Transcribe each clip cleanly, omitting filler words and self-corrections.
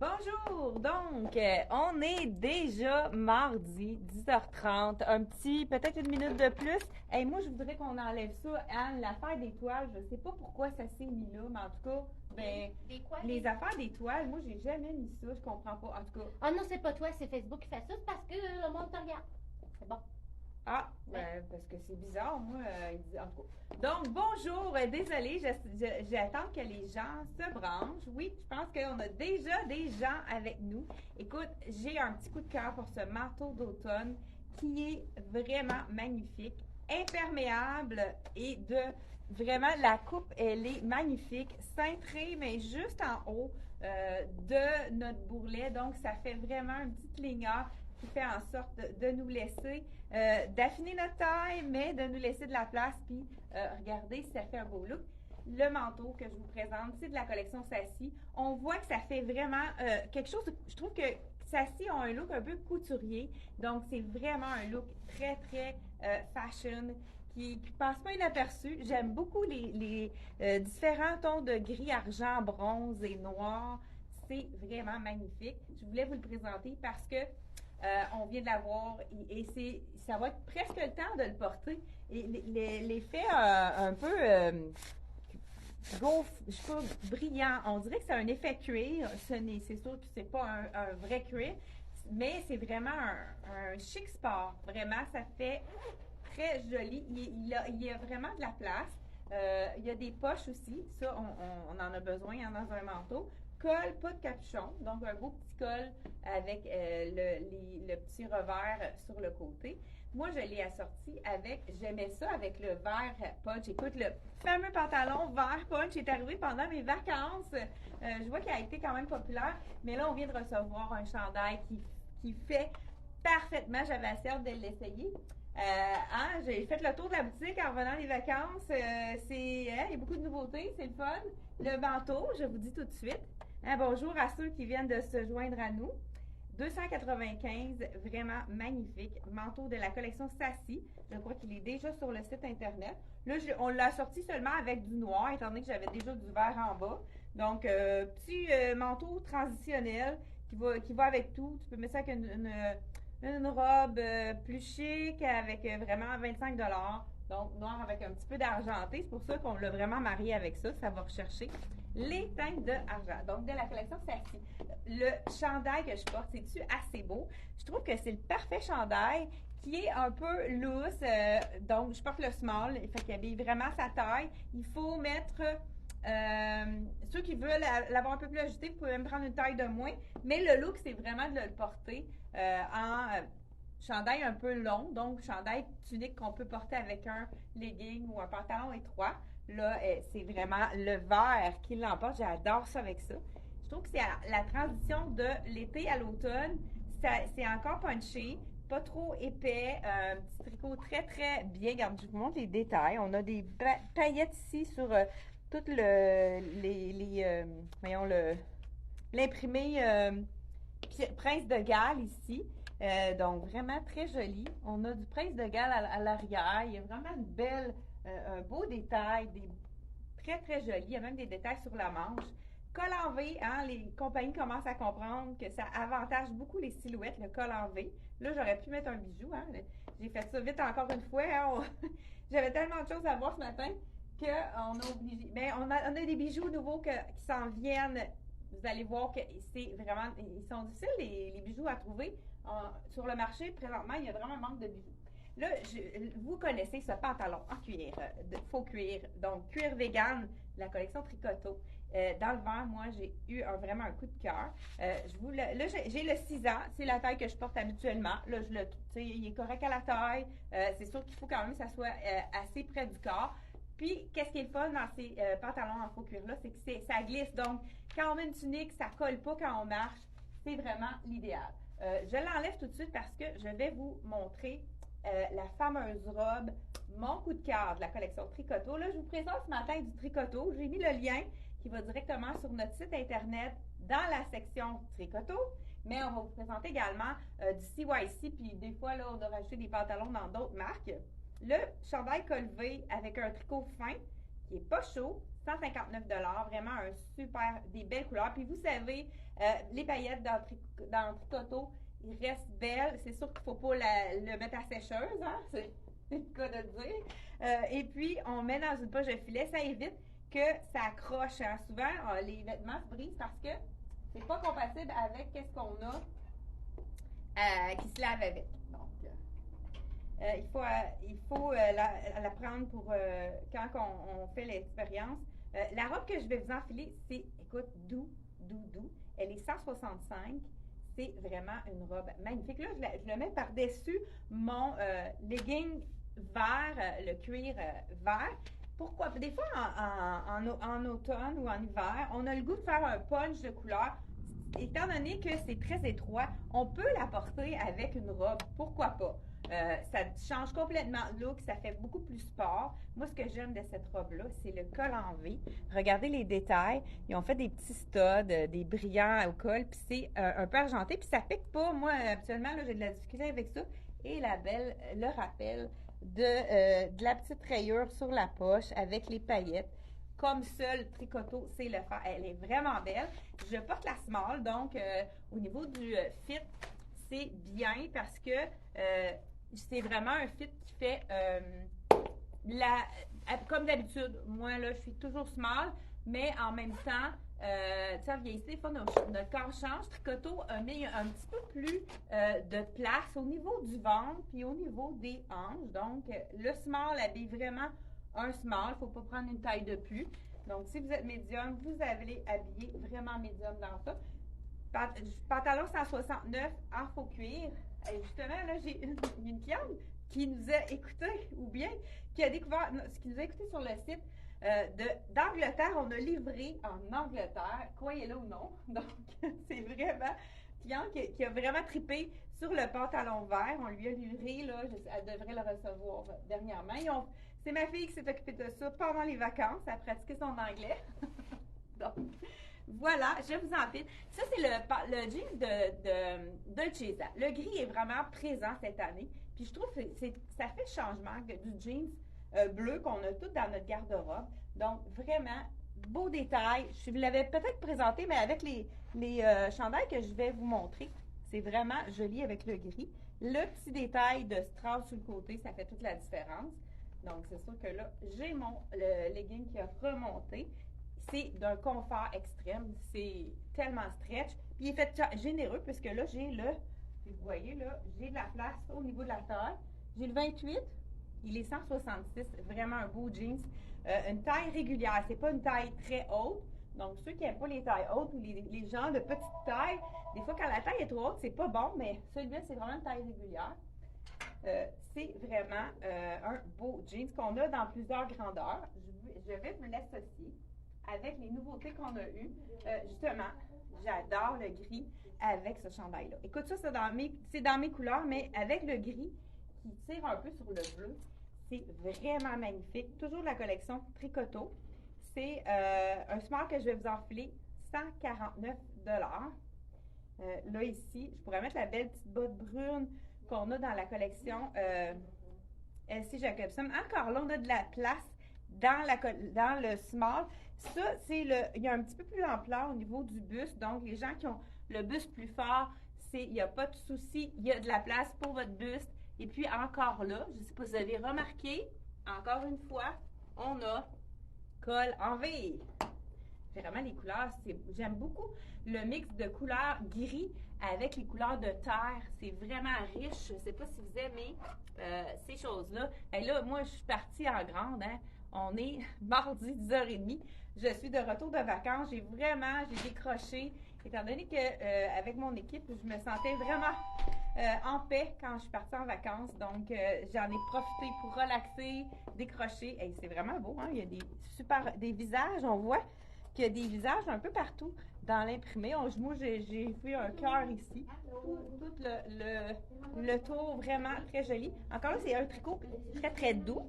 Bonjour! Donc, on est déjà mardi, 10h30, un petit, peut-être une minute de plus. Et moi, je voudrais qu'on enlève ça, Anne, l'affaire des toiles. Je sais pas pourquoi ça s'est mis là, mais en tout cas, ben, Des quoi? les affaires des toiles, moi, j'ai jamais mis ça, je comprends pas. En tout cas, Ah non, c'est pas toi, c'est Facebook qui fait ça, c'est parce que le monde te regarde. C'est bon. parce que c'est bizarre, moi, en tout cas. Donc, bonjour, désolée, j'attends que les gens se branchent. Oui, je pense qu'on a déjà des gens avec nous. Écoute, j'ai un petit coup de cœur pour ce manteau d'automne qui est vraiment magnifique, imperméable et vraiment, la coupe, elle est magnifique, cintrée, mais juste en haut de notre bourrelet. Donc, ça fait vraiment une petite ligneur qui fait en sorte de nous laisser d'affiner notre taille, mais de nous laisser de la place. Puis, regardez, ça fait un beau look. Le manteau que je vous présente, c'est de la collection Sassy. On voit que ça fait vraiment quelque chose. Je trouve que Sassy ont un look un peu couturier. Donc, c'est vraiment un look très, très fashion qui passe pas inaperçu. J'aime beaucoup les différents tons de gris, argent, bronze et noir. C'est vraiment magnifique. Je voulais vous le présenter parce que on vient de l'avoir et ça va être presque le temps de le porter. Et l'effet un peu je sais pas, brillant, on dirait que c'est un effet cuir. C'est sûr que c'est pas un vrai cuir, mais c'est vraiment un chic sport. Vraiment, ça fait très joli. Il y a vraiment de la place. Il y a des poches aussi. Ça, on en a besoin dans un manteau. Col, pas de capuchon. Donc, un beau petit col avec le petit revers sur le côté. Moi, je l'ai assorti j'aimais ça avec le vert punch. Écoute, le fameux pantalon vert punch est arrivé pendant mes vacances. Je vois qu'il a été quand même populaire. Mais là, on vient de recevoir un chandail qui fait parfaitement. J'avais assez hâte de l'essayer. J'ai fait le tour de la boutique en revenant des vacances. Il y a beaucoup de nouveautés, c'est le fun. Le manteau, je vous dis tout de suite. Bonjour à ceux qui viennent de se joindre à nous. 295, vraiment magnifique. Manteau de la collection Sassy. Je crois qu'il est déjà sur le site internet. Là, on l'a sorti seulement avec du noir, étant donné que j'avais déjà du vert en bas. Donc, petit manteau transitionnel qui va avec tout. Tu peux mettre ça avec une robe plus chic avec vraiment 25 dollars. Donc, noir avec un petit peu d'argenté. C'est pour ça qu'on l'a vraiment marié avec ça. Ça va rechercher les teintes de argent. Donc, de la collection Sassy. Le chandail que je porte, c'est-tu assez beau? Je trouve que c'est le parfait chandail qui est un peu loose. Donc, je porte le small. Fait qu'il habille vraiment sa taille. Il faut mettre... ceux qui veulent l'avoir un peu plus ajusté, vous pouvez même prendre une taille de moins. Mais le look, c'est vraiment de le porter en chandail un peu long. Donc, chandail tunique qu'on peut porter avec un legging ou un pantalon étroit. Là, c'est vraiment le vert qui l'emporte. J'adore ça avec ça. Je trouve que c'est la transition de l'été à l'automne. C'est encore punché, pas trop épais. Un petit tricot très, très bien. Regarde, je vous montre les détails. On a des paillettes ici sur tout voyons, l'imprimé Prince de Galles ici. Donc, vraiment très joli. On a du Prince de Galles à l'arrière. Il y a vraiment un beau détail, très, très joli. Il y a même des détails sur la manche. Col en V, hein, les compagnies commencent à comprendre que ça avantage beaucoup les silhouettes, le col en V. Là, j'aurais pu mettre un bijou. Hein. J'ai fait ça vite encore une fois. Hein. J'avais tellement de choses à voir ce matin qu'on a obligé. Mais on a des bijoux nouveaux qui s'en viennent. Vous allez voir que c'est vraiment. Ils sont difficiles, les bijoux à trouver. Sur le marché, présentement, il y a vraiment un manque de bijoux. Là, vous connaissez ce pantalon en cuir, de faux cuir, donc cuir vegan, la collection Tricoto. Dans le vert, moi, j'ai eu vraiment un coup de cœur. Là, j'ai le 6 ans, c'est la taille que je porte habituellement. Là, il est correct à la taille. C'est sûr qu'il faut quand même que ça soit assez près du corps. Puis, qu'est-ce qui est le fun dans ces pantalons en faux cuir-là, c'est que ça glisse. Donc, quand on met une tunique, ça colle pas quand on marche. C'est vraiment l'idéal. Je l'enlève tout de suite parce que je vais vous montrer la fameuse robe, mon coup de cœur de la collection Tricoto. Là, je vous présente ce matin du Tricoto. J'ai mis le lien qui va directement sur notre site internet dans la section Tricoto. Mais on va vous présenter également du CYC, puis des fois, là, on a rajouté des pantalons dans d'autres marques. Le chandail col V avec un tricot fin qui est pas chaud, 159 $, vraiment des belles couleurs. Puis vous savez, Les paillettes dans le tricoto, ils restent belles. C'est sûr qu'il ne faut pas le mettre à sécheuse, hein? C'est le cas de le dire. Et puis, on met dans une poche de filet. Ça évite que ça accroche. Hein. Souvent, les vêtements se brisent parce que c'est pas compatible avec ce qu'on a qui se lave avec. Donc, il faut la prendre pour quand on fait l'expérience. La robe que je vais vous enfiler, c'est, écoute, doux. Elle est 165. C'est vraiment une robe magnifique. Là, je le mets par-dessus mon legging vert, le cuir vert. Pourquoi? Des fois, en automne ou en hiver, on a le goût de faire un punch de couleur. Étant donné que c'est très étroit, on peut la porter avec une robe. Pourquoi pas? Ça change complètement le look, ça fait beaucoup plus sport. Moi, ce que j'aime de cette robe-là, c'est le col en V. Regardez les détails. Ils ont fait des petits studs, des brillants au col, puis c'est un peu argenté, puis ça pique pas. Moi, habituellement, j'ai de la difficulté avec ça. Et la belle, le rappel de la petite rayure sur la poche avec les paillettes. Comme seul tricoto, c'est le faire. Elle est vraiment belle. Je porte la small, donc au niveau du fit, c'est bien parce que c'est vraiment un fit qui fait comme d'habitude. Moi, là, je suis toujours small, mais en même temps, tu sais, vieillissant, des fois, notre corps change. Tricoto met un petit peu plus de place au niveau du ventre puis au niveau des hanches. Donc, le small habille vraiment un small. Il ne faut pas prendre une taille de plus. Donc, si vous êtes médium, vous allez habiller vraiment médium dans ça. Pantalon 169 en faux cuir. Et justement, là, j'ai une cliente qui nous a écouté, ou bien qui a découvert, qui nous a écouté sur le site d'Angleterre. On a livré en Angleterre, croyez-le ou non. Donc, c'est vraiment cliente qui a vraiment trippé sur le pantalon vert. On lui a livré, là, elle devrait le recevoir dernièrement. C'est ma fille qui s'est occupée de ça pendant les vacances. Elle a pratiqué son anglais. Donc, voilà, je vous en pile. Ça, c'est le jeans de Dolcezza. Le gris est vraiment présent cette année. Puis je trouve que ça fait changement du jeans bleu qu'on a tout dans notre garde-robe. Donc, vraiment, beau détail. Je vous l'avais peut-être présenté, mais avec les chandails que je vais vous montrer, c'est vraiment joli avec le gris. Le petit détail de strass sur le côté, ça fait toute la différence. Donc, c'est sûr que là, j'ai mon legging qui a remonté. C'est d'un confort extrême. C'est tellement stretch. Puis, il est fait généreux, puisque là, vous voyez, là, j'ai de la place au niveau de la taille. J'ai le 28. Il est 166. Vraiment un beau jeans. Une taille régulière. C'est pas une taille très haute. Donc, ceux qui n'aiment pas les tailles hautes ou les gens de petite taille, des fois, quand la taille est trop haute, c'est pas bon, mais celui-là, c'est vraiment une taille régulière. C'est vraiment un beau jeans qu'on a dans plusieurs grandeurs. Je vais vous l'associer avec les nouveautés qu'on a eues. Justement, j'adore le gris avec ce chandail-là. Écoute, ça, c'est dans mes couleurs, mais avec le gris qui tire un peu sur le bleu, c'est vraiment magnifique. Toujours de la collection Tricoto. C'est un smart que je vais vous enfiler, 149 là, ici, je pourrais mettre la belle petite botte brune qu'on a dans la collection LC Jacobson. Encore là, on a de la place dans le small. Ça, il y a un petit peu plus d'ampleur au niveau du buste. Donc, les gens qui ont le buste plus fort, il n'y a pas de souci. Il y a de la place pour votre buste. Et puis, encore là, je ne sais pas si vous avez remarqué, encore une fois, on a col en V. Vraiment, les couleurs, j'aime beaucoup le mix de couleurs gris avec les couleurs de terre. C'est vraiment riche. Je ne sais pas si vous aimez ces choses-là. Et là, moi, je suis partie en grande. Hein. On est mardi 10h30. Je suis de retour de vacances. J'ai décroché. Étant donné que avec mon équipe, je me sentais vraiment en paix quand je suis partie en vacances. Donc, j'en ai profité pour relaxer, décrocher. Et c'est vraiment beau. Hein? Il y a des visages. On voit qu'il y a des visages un peu partout dans l'imprimé. Moi, j'ai fait un cœur ici. Tout le tour vraiment très joli. Encore là, c'est un tricot très, très doux.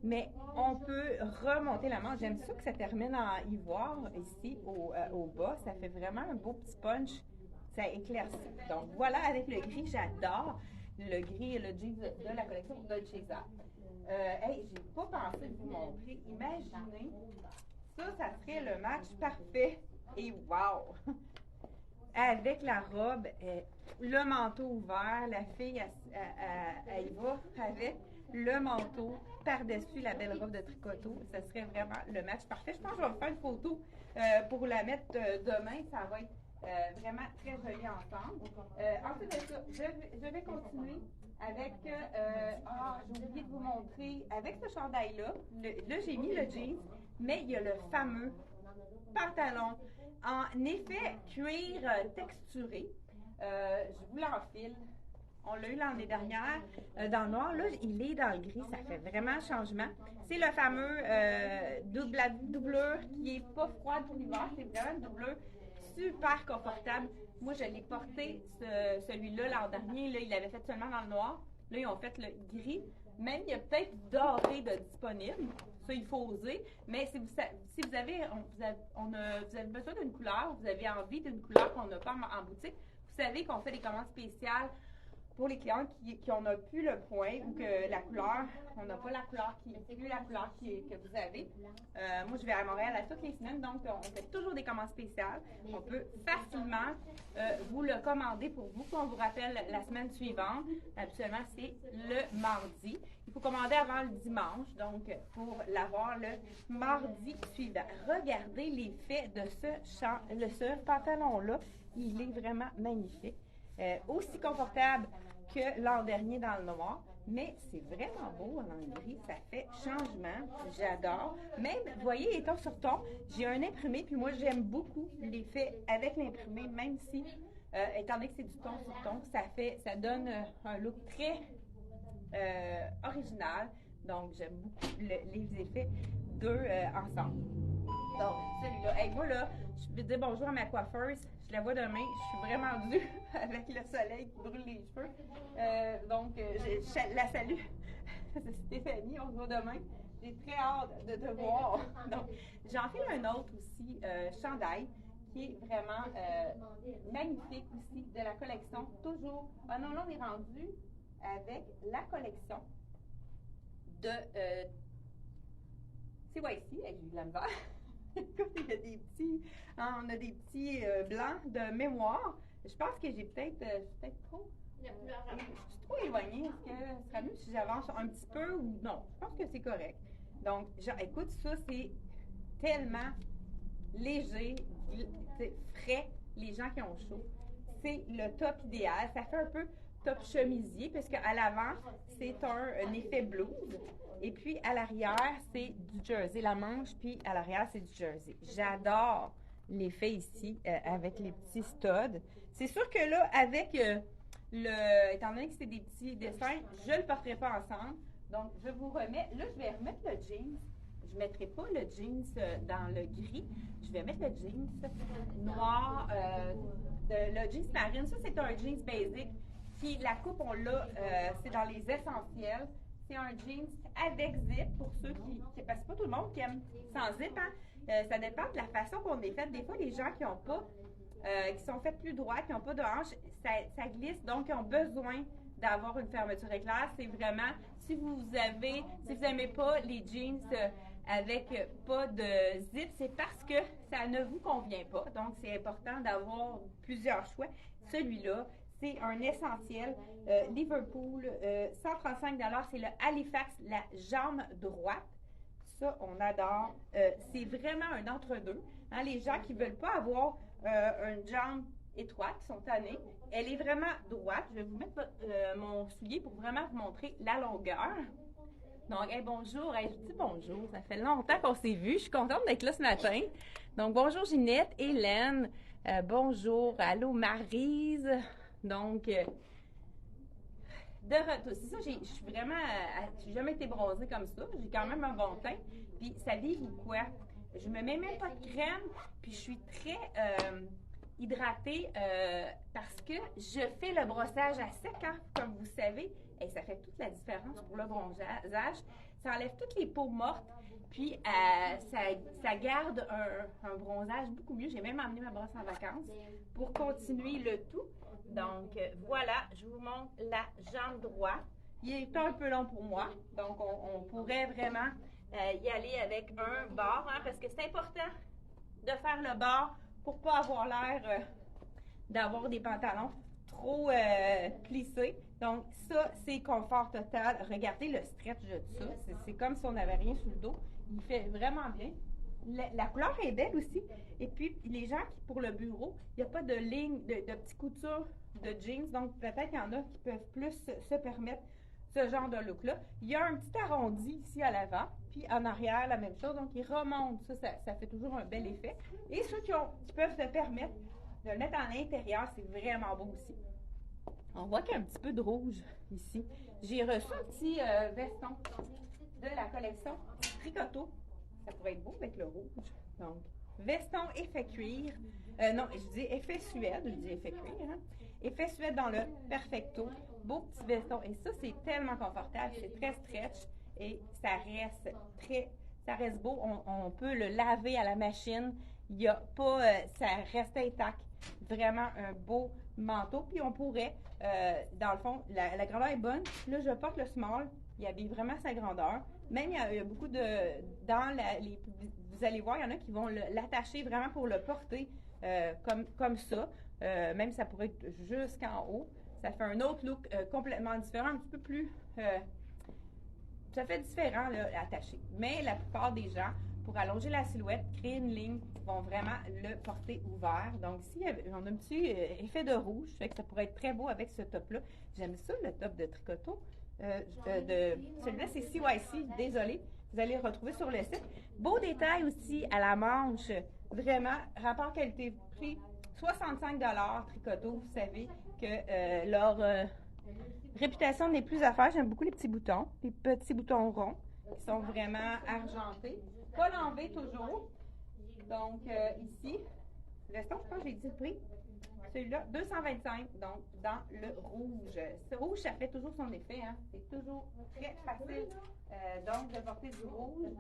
Mais on peut remonter la manche. J'aime ça que ça termine en ivoire ici au bas. Ça fait vraiment un beau petit punch. Ça éclaircit. Donc voilà, avec le gris, j'adore le gris et le jeans de la collection Dolcezza. Hey, j'ai pas pensé de vous montrer. Imaginez, ça serait le match parfait. Et wow! avec la robe, le manteau ouvert, la fille, elle y va avec le manteau par-dessus la belle robe de tricoteau. Ce serait vraiment le match parfait. Je pense que je vais vous faire une photo pour la mettre demain. Ça va être vraiment très joli ensemble. Ensuite de ça, je vais continuer avec, j'ai oublié de vous montrer, avec ce chandail-là, là j'ai mis le jeans, mais il y a le fameux pantalon en effet cuir texturé. Je vous l'enfile. On l'a eu l'année dernière dans le noir. Là, il est dans le gris. Ça fait vraiment changement. C'est le fameux la doublure qui n'est pas froide pour l'hiver. C'est vraiment une doublure super confortable. Moi, je l'ai porté, celui-là, l'an dernier. Là, il l'avait fait seulement dans le noir. Là, ils ont fait le gris. Même, il y a peut-être doré de disponible. Ça, il faut oser. Mais si vous avez besoin d'une couleur, vous avez envie d'une couleur qu'on n'a pas en boutique, vous savez qu'on fait des commandes spéciales pour les clients qui n'ont plus le point ou que la couleur, on n'a pas la couleur plus la couleur que vous avez. Moi, je vais à Montréal à toutes les semaines, donc on fait toujours des commandes spéciales. On peut facilement vous le commander pour vous. On vous rappelle la semaine suivante. Habituellement, c'est le mardi. Il faut commander avant le dimanche, donc pour l'avoir le mardi suivant. Regardez l'effet de ce pantalon-là. Il est vraiment magnifique. Aussi confortable que l'an dernier dans le noir, mais c'est vraiment beau en gris, ça fait changement, j'adore. Même, vous voyez, étant sur ton, j'ai un imprimé, puis moi j'aime beaucoup l'effet avec l'imprimé, même si, étant donné que c'est du ton sur ton, ça donne un look très original, donc j'aime beaucoup les effets d'eux ensemble. Donc, celui-là. Hey, moi, là, je vais dire bonjour à ma coiffeuse. Je la vois demain. Je suis vraiment due avec le soleil qui brûle les cheveux. Donc, je la salue. C'est Stéphanie. On se voit demain. J'ai très hâte de te voir. Donc, j'en fais un autre aussi, chandail, qui est vraiment magnifique aussi, de la collection. Toujours. Ah non, là, on est rendu avec la collection de CYC. J'ai eu de la misère. Il y a des petits, on a des petits blancs de mémoire. Je pense que j'ai peut-être trop. Je suis trop éloignée. Est-ce que ce serait mieux si j'avance un petit peu ou non? Je pense que c'est correct. Donc, écoute, ça, c'est tellement léger, frais, les gens qui ont chaud. C'est le top idéal. Ça fait un peu top chemisier, parce qu'à l'avant, c'est un effet blouse. Et puis, à l'arrière, c'est du jersey. La manche, puis à l'arrière, c'est du jersey. J'adore l'effet ici avec les petits studs. C'est sûr que là, avec étant donné que c'est des petits dessins, je ne le porterai pas ensemble. Donc, je vous remets. Là, je vais remettre le jeans. Je ne mettrai pas le jeans dans le gris. Je vais mettre le jeans noir, le jeans marine. Ça, c'est un jeans basic. Puis, la coupe, on l'a, c'est dans les essentiels. C'est un jeans avec zip pour ceux qui parce que pas tout le monde qui aime sans zip, hein? Ça dépend de la façon qu'on est fait. Des fois, les gens qui ont pas, qui sont faits plus droits, qui n'ont pas de hanche, ça glisse, donc ils ont besoin d'avoir une fermeture éclair. C'est vraiment, si vous n'aimez pas les jeans avec pas de zip, c'est parce que ça ne vous convient pas. Donc, c'est important d'avoir plusieurs choix. Celui-là, c'est un essentiel. Liverpool, 135 $, c'est le Halifax, la jambe droite. Ça, on adore. C'est vraiment un entre-deux. Hein, les gens qui ne veulent pas avoir une jambe étroite, qui sont tannés, elle est vraiment droite. Je vais vous mettre mon soulier pour vraiment vous montrer la longueur. Donc, hey, bonjour. Hey, je vous dis bonjour. Ça fait longtemps qu'on s'est vu. Je suis contente d'être là ce matin. Donc, bonjour Ginette, Hélène. Bonjour. Allô Maryse. Donc, de retour. C'est ça, je suis vraiment. J'ai jamais été bronzée comme ça. J'ai quand même un bon teint. Puis, ça dit quoi? Je me mets même pas de crème. Puis, je suis très hydratée parce que je fais le brossage à sec, hein, comme vous savez. Et ça fait toute la différence pour le bronzage. Ça enlève toutes les peaux mortes. Puis, ça garde un bronzage beaucoup mieux. J'ai même emmené ma brosse en vacances pour continuer le tout. Donc, voilà, je vous montre la jambe droite. Il est un peu long pour moi. Donc, on pourrait vraiment y aller avec un bord, hein, parce que c'est important de faire le bord pour ne pas avoir l'air d'avoir des pantalons trop plissés. Donc, ça, c'est confort total. Regardez le stretch de ça. C'est comme si on n'avait rien sous le dos. Il fait vraiment bien. La couleur est belle aussi. Et puis, les gens qui, pour le bureau, il n'y a pas de ligne, de petites coutures de jeans. Donc, peut-être qu'il y en a qui peuvent plus se permettre ce genre de look-là. Il y a un petit arrondi ici à l'avant, puis en arrière, la même chose. Donc, il remonte. Ça fait toujours un bel effet. Et ceux qui peuvent se permettre de le mettre à l'intérieur, c'est vraiment beau aussi. On voit qu'il y a un petit peu de rouge ici. J'ai reçu un petit veston de la collection Tricoto. Ça pourrait être beau avec le rouge. Donc, veston effet cuir. Non, je dis effet suède. Je dis effet cuir. Hein? Effet suède dans le perfecto. Beau petit veston. Et ça, c'est tellement confortable. C'est très stretch. Et ça reste beau. On peut le laver à la machine. Il y a pas, ça reste intact. Vraiment un beau manteau. Puis on pourrait, dans le fond, la grandeur est bonne. Là, je porte le small. Il habille vraiment sa grandeur. Même, il y a beaucoup de... vous allez voir, il y en a qui vont l'attacher vraiment pour le porter comme ça. Même, ça pourrait être jusqu'en haut. Ça fait un autre look complètement différent, un petit peu plus... ça fait différent, là, attaché. Mais la plupart des gens, pour allonger la silhouette, créer une ligne, vont vraiment le porter ouvert. Donc, ici, on a un petit effet de rouge, fait que ça pourrait être très beau avec ce top-là. J'aime ça, le top de Tricoto. Celui-là, c'est CYC, désolé. Vous allez le retrouver sur le site. Beau détail aussi à la manche. Vraiment, rapport qualité-prix, 65 $ Tricoto. Vous savez que leur réputation n'est plus à faire. J'aime beaucoup les petits boutons ronds qui sont vraiment argentés. Pas l'enlever toujours. Donc, ici, veston, je pense que j'ai dit le prix. Celui-là, 225, donc dans le rouge. Ce rouge, ça fait toujours son effet. Hein? C'est toujours très facile donc de porter du rouge.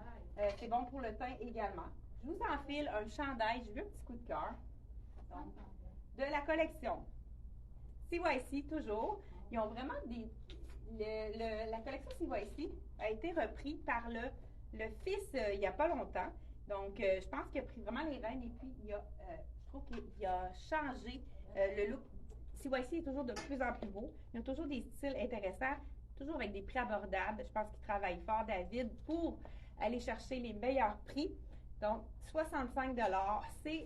C'est bon pour le teint également. Je vous enfile un chandail. J'ai vu un petit coup de cœur. Donc, de la collection CYC, toujours. Ils ont vraiment la collection CYC a été reprise par le fils il n'y a pas longtemps. Donc, je pense qu'il a pris vraiment les rênes et puis je trouve qu'il a changé le look. CYC est toujours de plus en plus beau. Ils ont toujours des styles intéressants, toujours avec des prix abordables. Je pense qu'ils travaillent fort, David, pour aller chercher les meilleurs prix. Donc, 65 $. C'est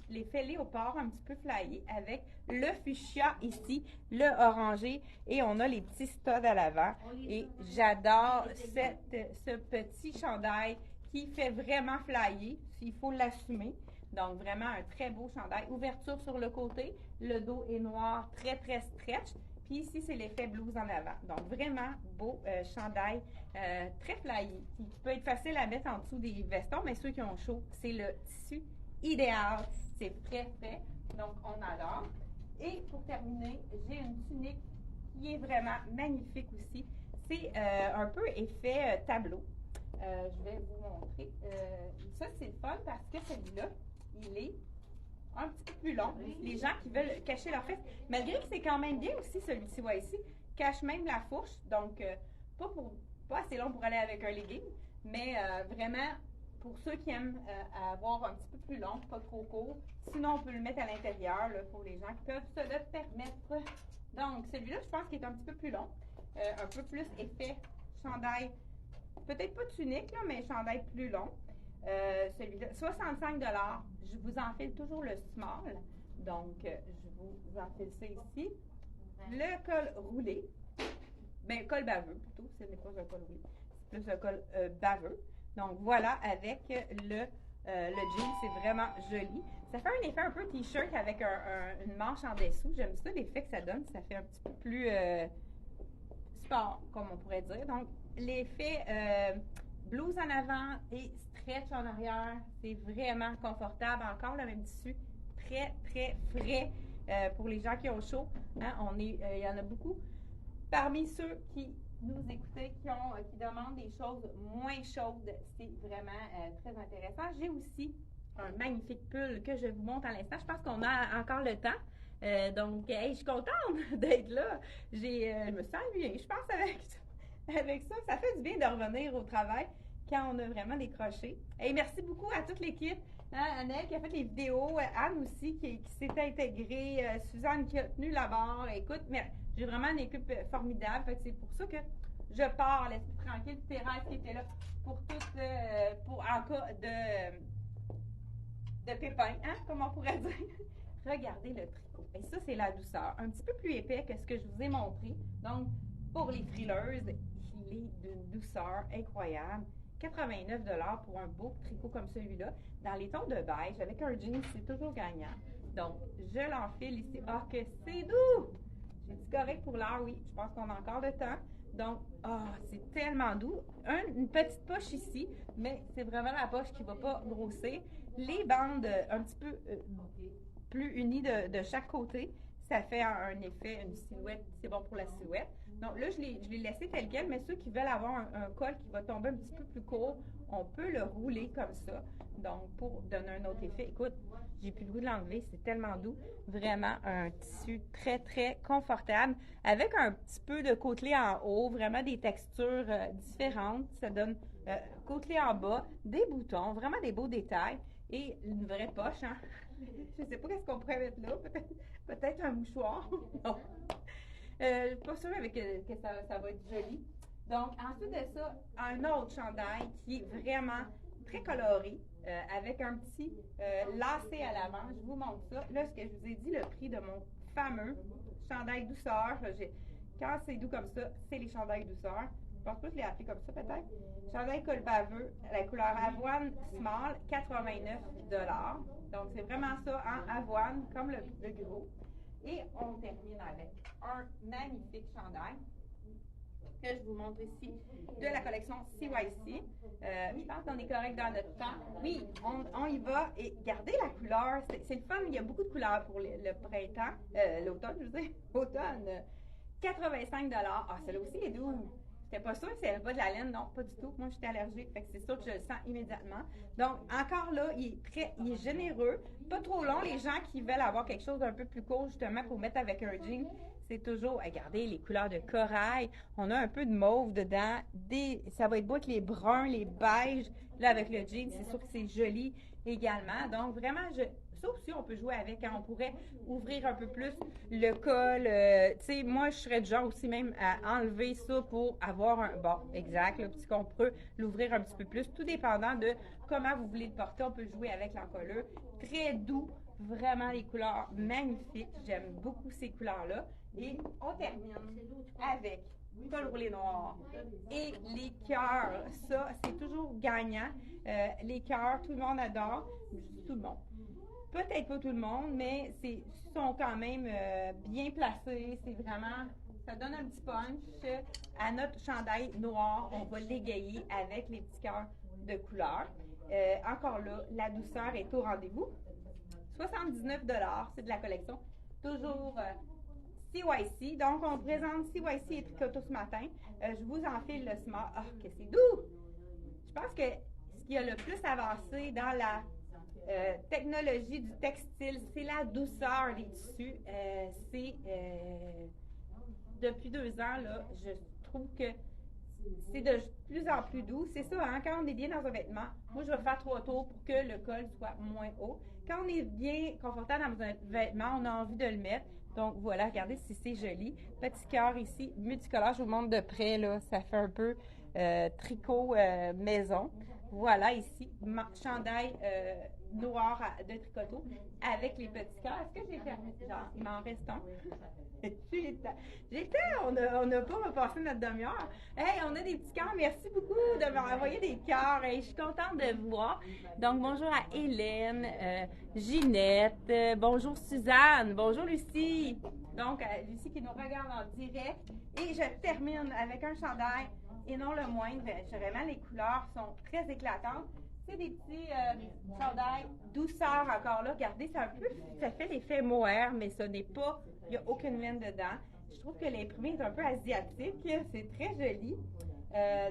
l'effet léopard un petit peu flyé avec le fuchsia ici, le orangé et on a les petits studs à l'avant. Et j'adore ce petit chandail qui fait vraiment flyer. Il faut l'assumer. Donc, vraiment un très beau chandail. Ouverture sur le côté. Le dos est noir, très, très stretch. Puis ici, c'est l'effet blouse en avant. Donc, vraiment beau chandail, très flyé, qui peut être facile à mettre en dessous des vestons, mais ceux qui ont chaud, c'est le tissu idéal. C'est très fait. Donc, on adore. Et pour terminer, j'ai une tunique qui est vraiment magnifique aussi. C'est un peu effet tableau. Je vais vous montrer. Ça, c'est le fun parce que celui-là, il est un petit peu plus long. Les gens qui veulent cacher leurs fesses, malgré que c'est quand même bien aussi, celui-ci, ici, cache même la fourche. Donc, pas assez long pour aller avec un legging, mais vraiment, pour ceux qui aiment avoir un petit peu plus long, pas trop court. Sinon, on peut le mettre à l'intérieur pour les gens qui peuvent se le permettre. Donc, celui-là, je pense qu'il est un petit peu plus long. Un peu plus effet chandail. Peut-être pas tunique, là, mais chandail plus long. Celui-là, 65 $. Je vous enfile toujours le small. Donc, je vous enfile ça ici. Le col roulé. Bien, col baveux plutôt. Ce n'est pas un col roulé. C'est plus un col baveux. Donc, voilà, avec le jean, c'est vraiment joli. Ça fait un effet un peu t-shirt avec une manche en dessous. J'aime ça, l'effet que ça donne. Ça fait un petit peu plus sport, comme on pourrait dire. Donc, l'effet blouse en avant et stretch en arrière, c'est vraiment confortable. Encore le même tissu, très, très frais pour les gens qui ont chaud. Hein? Il y en a beaucoup. Parmi ceux qui nous écoutaient, qui demandent des choses moins chaudes, c'est vraiment très intéressant. J'ai aussi un magnifique pull que je vous montre à l'instant. Je pense qu'on a encore le temps. Donc, je suis contente d'être là. Je me sens bien. Je pense avec ça, ça fait du bien de revenir au travail quand on a vraiment décroché. Et merci beaucoup à toute l'équipe. Annelle qui a fait les vidéos, Anne aussi qui s'est intégrée, Suzanne qui a tenu la barre. Écoute, mais j'ai vraiment une équipe formidable. Fait que c'est pour ça que je pars à l'esprit tranquille. Thérèse qui était là pour tout, pour en cas de pépin, hein, comme on pourrait dire. Regardez le tricot. Et ça, c'est la douceur. Un petit peu plus épais que ce que je vous ai montré. Donc, pour les frileuses, il est d'une douceur incroyable. 89 $ pour un beau tricot comme celui-là. Dans les tons de beige, avec un jean, c'est toujours gagnant. Donc, je l'enfile ici. Ah, que c'est doux! J'ai dit correct pour l'heure, oui. Je pense qu'on a encore le temps. Donc, c'est tellement doux. Une petite poche ici, mais c'est vraiment la poche qui ne va pas grossir. Les bandes un petit peu plus unies de chaque côté, ça fait un effet, une silhouette. C'est bon pour la silhouette. Donc là, je l'ai laissé tel quel, mais ceux qui veulent avoir un col qui va tomber un petit peu plus court, on peut le rouler comme ça. Donc, pour donner un autre effet. Écoute, j'ai plus le goût de l'enlever, c'est tellement doux. Vraiment un tissu très, très confortable, avec un petit peu de côtelé en haut, vraiment des textures différentes. Ça donne côtelé en bas, des boutons, vraiment des beaux détails et une vraie poche, hein. Je sais pas qu'est-ce qu'on pourrait mettre là, peut-être un mouchoir. Non. Je suis pas sûre avec que ça va être joli. Donc, ensuite de ça, un autre chandail qui est vraiment très coloré, avec un petit lacet à l'avant. Je vous montre ça. Là, ce que je vous ai dit, le prix de mon fameux chandail douceur. Quand c'est doux comme ça, c'est les chandails douceur. Je pense pas que je l'ai appelé comme ça, peut-être. Chandail col baveux, la couleur avoine small, 89 $. Donc, c'est vraiment ça en avoine, comme le gros. Et on termine avec un magnifique chandail que je vous montre ici de la collection CYC. Je pense qu'on est correct dans notre temps. Oui, on y va. Et regardez la couleur. C'est le fun. Il y a beaucoup de couleurs pour le printemps. L'automne, je veux dire. Automne. 85 $. Ah, celle-là aussi est doux. J'étais pas sûre que c'est le bas de la laine. Non, pas du tout. Moi, j'étais allergique. Fait que c'est sûr que je le sens immédiatement. Donc, encore là, il est généreux. Pas trop long. Les gens qui veulent avoir quelque chose d'un peu plus court, justement, pour mettre avec un jean, c'est toujours, regardez, les couleurs de corail. On a un peu de mauve dedans. Ça va être beau avec les bruns, les beiges. Là, avec le jean, c'est sûr que c'est joli également. Donc, vraiment, ça aussi, on peut jouer avec. Hein. On pourrait ouvrir un peu plus le col. Tu sais, moi, je serais du genre aussi même à enlever ça pour avoir un... Bon, exact, là, puisqu'on peut l'ouvrir un petit peu plus. Tout dépendant de comment vous voulez le porter. On peut jouer avec l'encolure. Très doux. Vraiment, les couleurs magnifiques. J'aime beaucoup ces couleurs-là. Et on termine avec le col roulé noir et les cœurs. Ça, c'est toujours gagnant. Les cœurs, tout le monde adore. Je dis tout le monde. Peut-être pas tout le monde, mais sont quand même bien placés. C'est vraiment, ça donne un petit punch à notre chandail noir. On va l'égayer avec les petits cœurs de couleur. Encore là, la douceur est au rendez-vous. 79 $, c'est de la collection. Toujours CYC. Donc, on présente CYC et Tricoto ce matin. Je vous enfile le smart. Ah, que c'est doux! Je pense que ce qui a le plus avancé dans la technologie du textile, c'est la douceur des tissus. Depuis 2 ans, là, je trouve que c'est de plus en plus doux. C'est ça, hein? Quand on est bien dans un vêtement, moi, je vais faire 3 tours pour que le col soit moins haut. Quand on est bien confortable dans un vêtement, on a envie de le mettre. Donc, voilà, regardez si c'est joli. Petit cœur ici, multicolore, je vous montre de près, là, ça fait un peu tricot maison. Voilà, ici, chandail noir de tricoto avec les petits cœurs. Est-ce que j'ai terminé? Genre, il m'en reste un. On n'a pas passé notre demi-heure. Hey, on a des petits cœurs. Merci beaucoup de m'envoyer des cœurs. Hey, je suis contente de vous voir. Donc, bonjour à Hélène, Ginette, bonjour Suzanne, bonjour Lucie. Donc, Lucie qui nous regarde en direct. Et je termine avec un chandail et non le moindre. Vraiment, les couleurs sont très éclatantes. C'est des petits chandails douceur encore là. Regardez, ça fait l'effet mohair, mais ce n'est pas, il n'y a aucune laine dedans. Je trouve que l'imprimé est un peu asiatique. C'est très joli.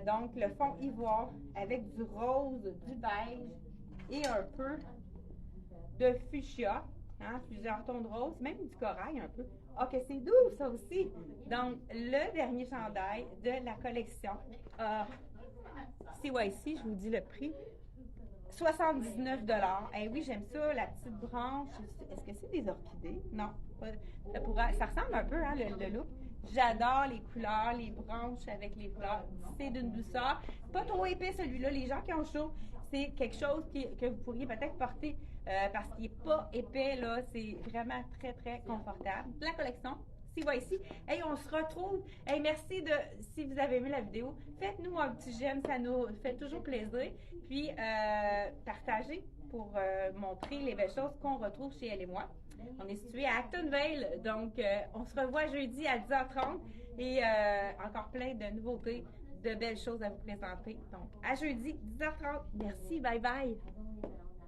Donc, le fond ivoire avec du rose, du beige et un peu de fuchsia. Hein, plusieurs tons de rose, même du corail un peu. Ah, que c'est doux, ça aussi. Donc, le dernier chandail de la collection CYC, je vous dis le prix. 79 Eh oui, j'aime ça, la petite branche. Est-ce que c'est des orchidées? Non. Ça ressemble un peu, hein, le look. J'adore les couleurs, les branches avec les fleurs. C'est d'une douceur. Pas trop épais celui-là. Les gens qui ont chaud, c'est quelque chose que vous pourriez peut-être porter parce qu'il n'est pas épais, là. C'est vraiment très, très confortable. La collection, s'il va ici. Hey, on se retrouve. Hey, merci si vous avez aimé la vidéo, faites-nous un petit j'aime, ça nous fait toujours plaisir. Puis, partagez pour montrer les belles choses qu'on retrouve chez Elle et moi. On est situé à Actonville, donc on se revoit jeudi à 10h30 et encore plein de nouveautés, de belles choses à vous présenter. Donc, à jeudi, 10h30. Merci, bye bye!